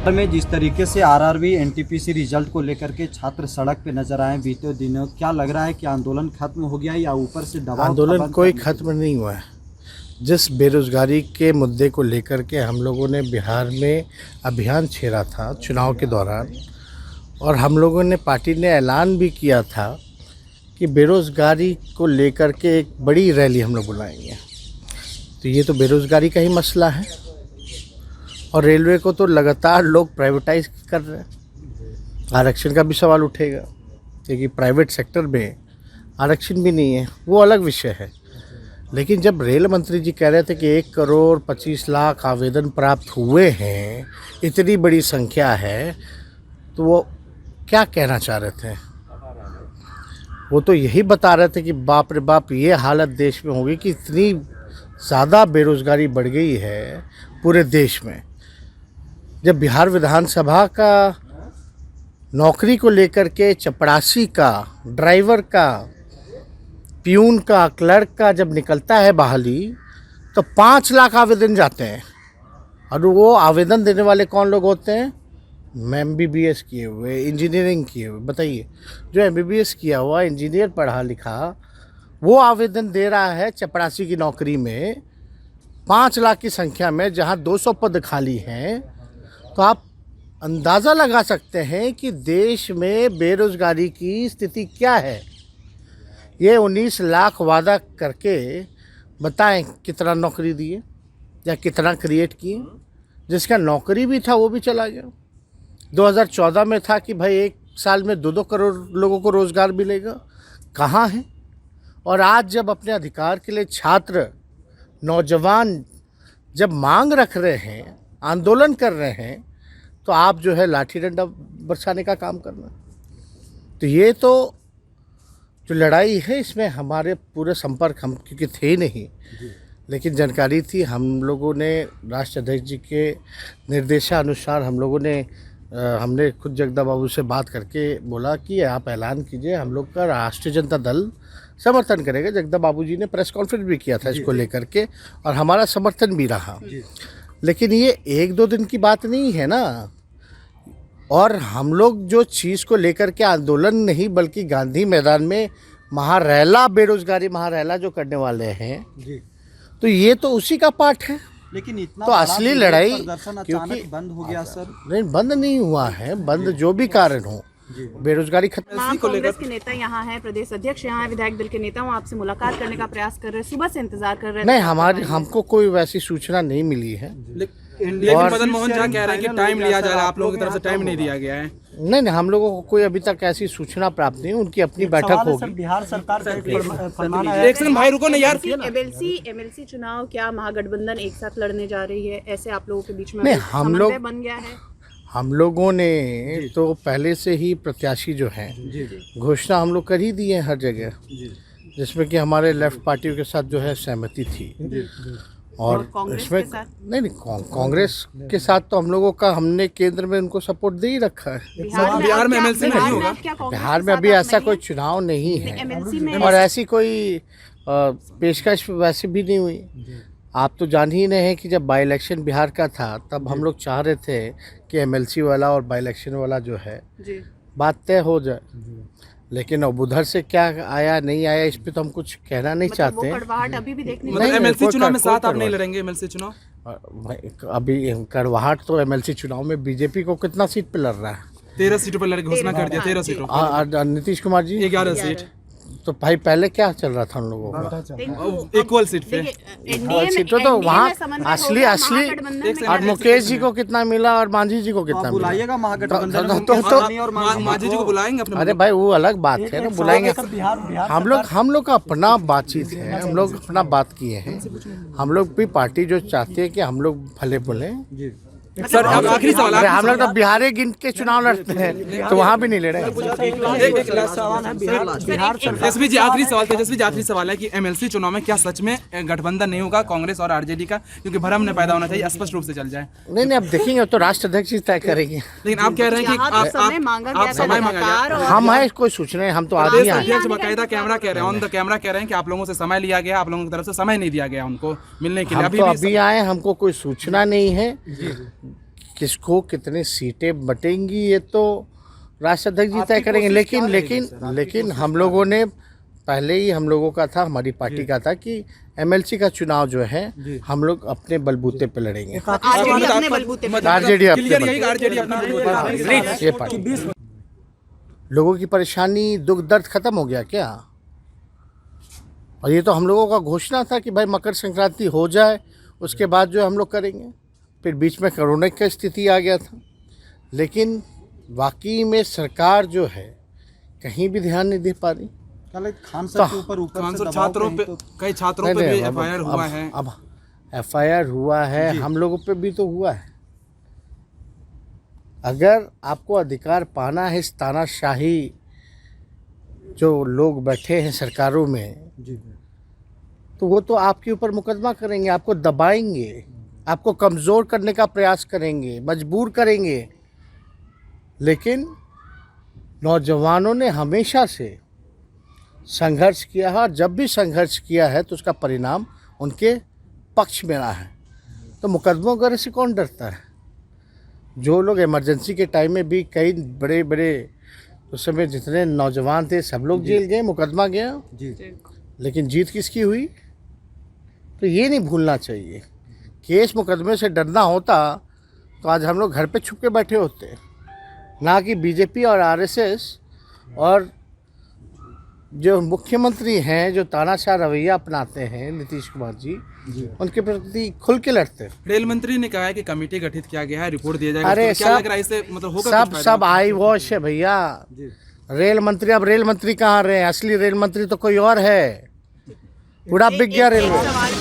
में जिस तरीके से आरआरबी एनटीपीसी रिजल्ट को लेकर के छात्र सड़क पे नजर आए बीते दिनों, क्या लग रहा है कि आंदोलन खत्म हो गया या ऊपर से दबाव? आंदोलन कोई खत्म नहीं हुआ है। जिस बेरोजगारी के मुद्दे को लेकर के हम लोगों ने बिहार में अभियान छेड़ा था चुनाव के दौरान, और हम लोगों ने पार्टी ने ऐलान भी किया था कि बेरोजगारी को लेकर के एक बड़ी रैली हम लोग बुलाएंगे। तो ये तो बेरोजगारी का ही मसला है, और रेलवे को तो लगातार लोग प्राइवेटाइज कर रहे हैं। आरक्षण का भी सवाल उठेगा, क्योंकि प्राइवेट सेक्टर में आरक्षण भी नहीं है, वो अलग विषय है। लेकिन जब रेल मंत्री जी कह रहे थे कि 1,25,00,000 आवेदन प्राप्त हुए हैं, इतनी बड़ी संख्या है, तो वो क्या कहना चाह रहे थे? वो तो यही बता रहे थे कि बाप रे बाप, ये हालत देश में होगी कि इतनी ज़्यादा बेरोज़गारी बढ़ गई है पूरे देश में। जब बिहार विधानसभा का नौकरी को लेकर के चपरासी का, ड्राइवर का, प्यून का, क्लर्क का जब निकलता है बहाली, तो 5 लाख आवेदन जाते हैं। और वो आवेदन देने वाले कौन लोग होते हैं? MBBS किए हुए, इंजीनियरिंग किए हुए। बताइए, जो MBBS किया हुआ, इंजीनियर पढ़ा लिखा, वो आवेदन दे रहा है चपरासी की नौकरी में 5 लाख की संख्या में, जहां 200 पद खाली हैं। तो आप अंदाज़ा लगा सकते हैं कि देश में बेरोज़गारी की स्थिति क्या है। ये 19 लाख वादा करके बताएं कितना नौकरी दिए या कितना क्रिएट किए? जिसका नौकरी भी था वो भी चला गया। 2014 में था कि भाई 1 साल में 2-2 करोड़ लोगों को रोज़गार मिलेगा, कहाँ है? और आज जब अपने अधिकार के लिए छात्र, नौजवान जब मांग रख रहे हैं, आंदोलन कर रहे हैं, तो आप जो है लाठी डंडा बरसाने का काम करना। तो ये तो जो लड़ाई है, इसमें हमारे पूरे संपर्क हम क्योंकि थे नहीं, लेकिन जानकारी थी। हम लोगों ने राष्ट्रीय अध्यक्ष जी के निर्देशानुसार हमने खुद जगदा बाबू से बात करके बोला कि आप ऐलान कीजिए, हम लोग का राष्ट्रीय जनता दल समर्थन करेगा। जगदा बाबू जी ने प्रेस कॉन्फ्रेंस भी किया था इसको लेकर के, और हमारा समर्थन भी रहा। लेकिन ये 1-2 दिन की बात नहीं है ना। और हम लोग जो चीज़ को लेकर के आंदोलन नहीं, बल्कि गांधी मैदान में महारैला, बेरोजगारी महारैला जो करने वाले हैं, तो ये तो उसी का पार्ट है। लेकिन इतना तो असली लड़ाई क्योंकि बंद हो गया सर। नहीं, बंद नहीं हुआ है। बंद जो भी कारण हो, बेरोजगारी खत्म। कांग्रेस के नेता यहाँ हैं, प्रदेश अध्यक्ष यहाँ हैं, विधायक दल के नेता हूँ, आपसे मुलाकात करने का प्रयास कर रहे हैं, सुबह से इंतजार कर रहे हैं। नहीं, हमको कोई वैसी सूचना नहीं मिली है। लेकिन मदन मोहन झा कह रहे हैं कि टाइम लिया जा रहा है, आप लोगों की तरफ से टाइम नहीं दिया गया है। नहीं, हम लोगों को कोई अभी तक ऐसी सूचना प्राप्त नहीं। उनकी अपनी बैठक होगी। बिहार सरकार का एक सेकंड भाई, रुको ना यार। MLC चुनाव क्या महागठबंधन एक साथ लड़ने जा रही है, ऐसे आप लोगों के बीच में नहीं, हम लोग बन गया है? हम लोगों ने तो पहले से ही प्रत्याशी जो हैं, घोषणा हम लोग कर ही दी है हर जगह, जिसमें कि हमारे लेफ्ट पार्टियों के साथ जो है सहमति थी। और इसमें नहीं, कांग्रेस के साथ तो हम लोगों का, हमने केंद्र में उनको सपोर्ट दे ही रखा है। बिहार में MLC नहीं होगा। बिहार में अभी ऐसा कोई चुनाव नहीं है, और ऐसी कोई पेशकश वैसे भी नहीं हुई। आप तो जान ही रहे हैं कि जब बाई इलेक्शन बिहार का था, तब हम लोग चाह रहे थे कि MLC वाला और बाई इलेक्शन वाला जो है बात तय हो जाए। लेकिन अब उधर से क्या आया नहीं आया, इस पे तो हम कुछ कहना नहीं चाहते। अभी भी देखने MLC चुनाव में साथ आप नहीं लड़ेंगे? MLC चुनाव अभी कड़वाहट तो MLC चुनाव में बीजेपी को कितना सीट पे लड़ रहा है? 13 सीटों पर लड़के घोषणा कर दिया। 13 सीटों। नीतीश कुमार जी 11 सीट। तो भाई पहले क्या चल रहा था उन लोगों का? इक्वल सीट पे। तो वहाँ असली और मुकेश जी को कितना मिला और मांझी जी को कितना बुलाइएगा महागठबंधन? मांझी जी को बुलाएंगे अपने। अरे भाई, वो अलग बात है ना, बुलाएंगे। हम लोग का अपना बातचीत है, हम लोग अपना बात किए हैं। हम लोग भी पार्टी जो चाहती है कि हम लोग भले बोले। सर, अब आखिरी सवाल। हम लोग तो बिहार गिन के चुनाव लड़ते हैं, तो वहाँ भी नहीं लड़े। तेजस्वी जी, आखिरी सवाल। तेजस्वी जी, आखिरी सवाल है कि MLC चुनाव में क्या सच में गठबंधन नहीं होगा कांग्रेस और RJD का? क्योंकि भ्रम न पैदा होना चाहिए, स्पष्ट रूप से चल जाए। नहीं, अब देखेंगे, तो राष्ट्र अध्यक्ष तय करेंगे। लेकिन आप कह रहे हैं कि आप समय मांगा। हम है कोई सूचना है, हम तो आदमी हैं। बाकायदा कैमरा कह रहे हैं, ऑन द कैमरा कह रहे हैं कि आप लोगों से समय लिया गया, आप लोगों की तरफ से समय नहीं दिया गया उनको मिलने के लिए। अभी आए, हमको कोई सूचना नहीं है किसको कितनी सीटें बटेंगी ये तो राष्ट्रीय अध्यक्ष जी तय करेंगे, लेकिन हम लोगों ने पहले ही हम लोगों का था, हमारी पार्टी का था कि एमएलसी का चुनाव जो है हम लोग अपने बलबूते पे लड़ेंगे। आरजेडी अपने बलबूते पे आरजेडी क्लियर यही आरजेडी अपना ये पार्टी लोगों की परेशानी दुख दर्द खत्म हो गया क्या? और ये तो हम लोगों का घोषणा था कि भाई मकर संक्रांति हो जाए उसके बाद जो हम लोग करेंगे। फिर बीच में कोरोना की स्थिति आ गया था, लेकिन वाकई में सरकार जो है कहीं भी ध्यान नहीं दे पा रही। खान सर के ऊपर छात्रों पे कई छात्रों पे भी एफआईआर हुआ है। अब एफआईआर हुआ है, हम लोगों पे भी तो हुआ है। अगर आपको अधिकार पाना है, इस तानाशाही जो लोग बैठे हैं सरकारों में, तो वो तो आपके ऊपर मुकदमा करेंगे, आपको दबाएंगे, आपको कमज़ोर करने का प्रयास करेंगे, मजबूर करेंगे। लेकिन नौजवानों ने हमेशा से संघर्ष किया है, और जब भी संघर्ष किया है तो उसका परिणाम उनके पक्ष में रहा है। तो मुकदमों वगैरह से कौन डरता है? जो लोग इमरजेंसी के टाइम में भी कई बड़े बड़े उस समय जितने नौजवान थे सब लोग जेल गए, मुकदमा गया, लेकिन जीत किसकी हुई? तो ये नहीं भूलना चाहिए। केस मुकदमे से डरना होता तो आज हम लोग घर पे छुप के बैठे होते, ना कि बीजेपी और आरएसएस और जो मुख्यमंत्री हैं जो तानाशाह रवैया अपनाते हैं नीतीश कुमार जी, उनके प्रति खुल के लड़ते। रेल मंत्री ने कहा है कि कमेटी गठित किया गया है, रिपोर्ट दिया जाएगा। अरे क्या लग रहा है इससे मतलब होगा? सब आई वॉश है भैया। रेल मंत्री, अब रेल मंत्री कहाँ रहे? असली रेल मंत्री तो कोई और है, पूरा बिक गया रेलवे।